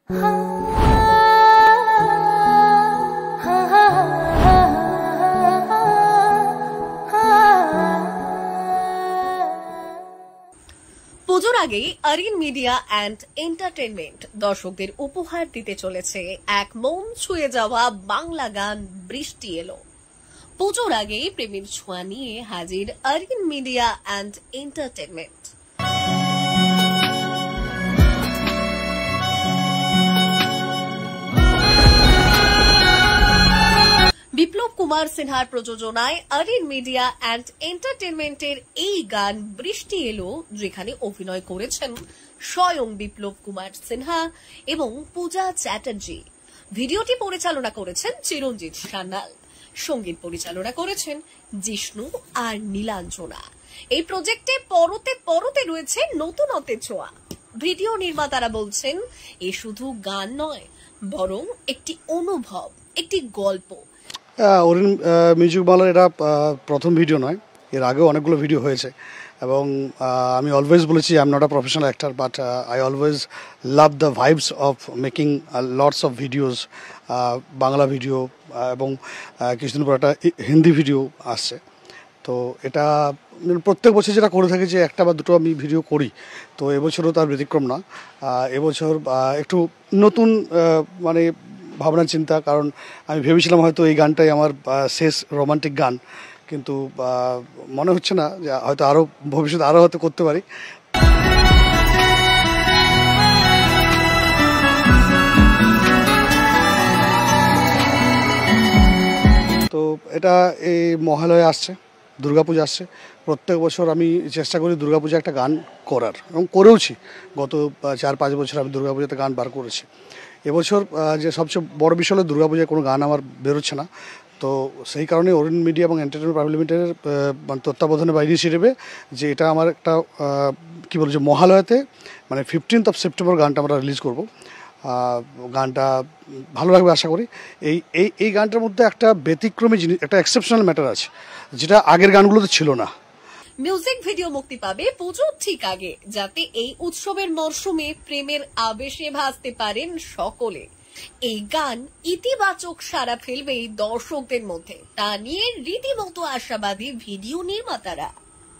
পুজোর আগেই Arin media and entertainment দর্শকদের উপহার দিতে চলেছে এক মন ছুঁয়ে যাওয়া বাংলা গান বৃষ্টি এলো। পুজোর আগেই প্রেমের ছোঁয়া নিয়ে হাজির Arin media and entertainment. Biplab Kumar সিনহার প্রযোজনায় আরিন মিডিয়া অ্যান্ড এন্টারটেনমেন্টের এই গান বৃষ্টি এলো, যেখানে অভিনয় করেছেন স্বয়ং বিপ্লব কুমার সিনহা এবং পূজা চ্যাটার্জি। ভিডিওটি পরিচালনা করেছেন চিরঞ্জিত সান্যাল, সঙ্গীত পরিচালনা করেছেন জিষ্ণু আর নীলাঞ্জনা। এই প্রজেক্টে পরতে পরতে রয়েছে নতুনত্বের ছোঁয়া। ভিডিও নির্মাতারা বলছেন এ শুধু গান নয়, বরং একটি অনুভব, একটি গল্প। অরিন মিউজিক বাংলার এটা প্রথম ভিডিও নয়, এর আগেও অনেকগুলো ভিডিও হয়েছে এবং আমি অলওয়েজ বলেছি I am not a professional actor, but I always love the vibes of making lots of videos, Bangla video এবং কিছুদিন পর একটা হিন্দি ভিডিও আসছে। তো এটা প্রত্যেক বছর যেটা করে থাকি যে একটা বা দুটো আমি ভিডিও করি, তো এবছরও তার ব্যতিক্রম না। এবছর একটু নতুন মানে ভাবনা চিন্তা, কারণ আমি ভেবেছিলাম হয়তো এই গানটাই আমার শেষ রোমান্টিক গান, কিন্তু মনে হচ্ছে না, যে হয়তো আরও ভবিষ্যতে আরও হয়তো করতে পারি। তো এটা এই মহালয়া আসছে, দুর্গাপূজা আসছে। প্রত্যেক বছর আমি চেষ্টা করি দুর্গাপূজা একটা গান করার, এবং করেওছি। গত 4-5 বছর আমি দুর্গাপূজাতে গান বার করেছি। এবছর যে সবচেয়ে বড় বিষয় হলো দুর্গাপূজায় কোনো গান আমার বেরোচ্ছে না, তো সেই কারণে অরিন মিডিয়া এবং এন্টারটেনমেন্ট প্রাইভেট লিমিটেডের তত্ত্বাবধানে বা ইনিশিয়েটিভে যে এটা আমার একটা কী বলছে মহালয়াতে মানে 15th of September গানটা আমরা রিলিজ করব। গানটা ভালো লাগবে আশা করি। এই গানটার মধ্যে একটা ব্যতিক্রমী জিনিস, একটা এক্সেপশনাল ম্যাটার আছে, যেটা আগের গানগুলোতে ছিল না। মিউজিক ভিডিও মুক্তি পাবে পুজোর ঠিক আগে, যাতে এই উৎসবের মরশুমে প্রেমের আবেশে ভাসতে পারেন সকলে। এই গান ইতিবাচক সাড়া ফেলবে দর্শকদের মধ্যে, তা নিয়ে রীতিমতো আশাবাদী ভিডিও নির্মাতারা।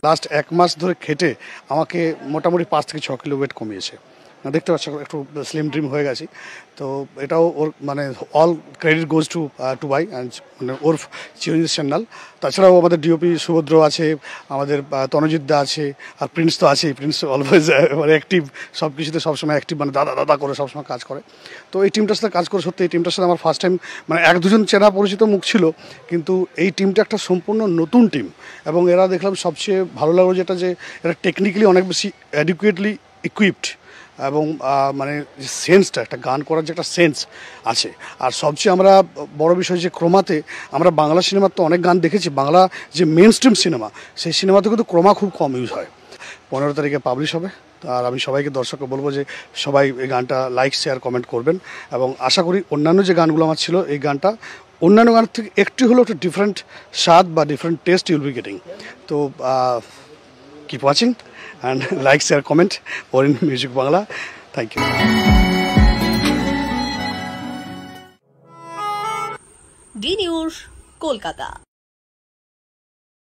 লাস্ট 1 মাস ধরে খেটে আমাকে মোটামুটি 5 থেকে 6 কিলো ওয়েট কমিয়েছে। দেখতে পাচ্ছ একটু স্লিম ড্রিম হয়ে গেছি। তো এটাও ওর মানে অল ক্রেডিট গোজ টু বাই অ্যান্ড মানে ওর চিরঞ্জিত সান্যাল। তাছাড়াও আমাদের ডিওপি সুভদ্র আছে, আমাদের তনজিৎ দা আছে, আর প্রিন্স তো আছেই। প্রিন্স অলওয়েজ মানে অ্যাক্টিভ, সব কিছুতে সবসময় অ্যাক্টিভ, মানে দাদা করে সবসময় কাজ করে। তো এই টিমটার সাথে কাজ করে সত্যি এই টিমটার সাথে আমার ফার্স্ট টাইম, মানে 1-2 চেনা পরিচিত মুখ ছিল, কিন্তু এই টিমটা একটা সম্পূর্ণ নতুন টিম। এবং এরা দেখলাম সবচেয়ে ভালো লাগলো যেটা, যে এরা টেকনিক্যালি অনেক বেশি অ্যাডিকুয়েটলি ইকুইপড, এবং মানে সেন্সটা, একটা গান করার যে একটা সেন্স আছে। আর সবচেয়ে আমরা বড় বিষয় যে ক্রোমাতে আমরা বাংলা সিনেমার তো অনেক গান দেখেছি, বাংলা যে মেন স্ট্রিম সিনেমা, সেই সিনেমাতে কিন্তু ক্রোমা খুব কম ইউজ হয়। 15 তারিখে পাবলিশ হবে। আর আমি সবাইকে দর্শককে বলবো যে সবাই এই গানটা লাইক, শেয়ার, কমেন্ট করবেন, এবং আশা করি অন্যান্য যে গানগুলো আমার ছিল, এই গানটা অন্যান্য গানের থেকে একটু হলেও একটা ডিফারেন্ট স্বাদ বা different taste you'll be getting. তো keep watching and like, share, comment Orin Music Bangla. Thank you. D news, Kolkata.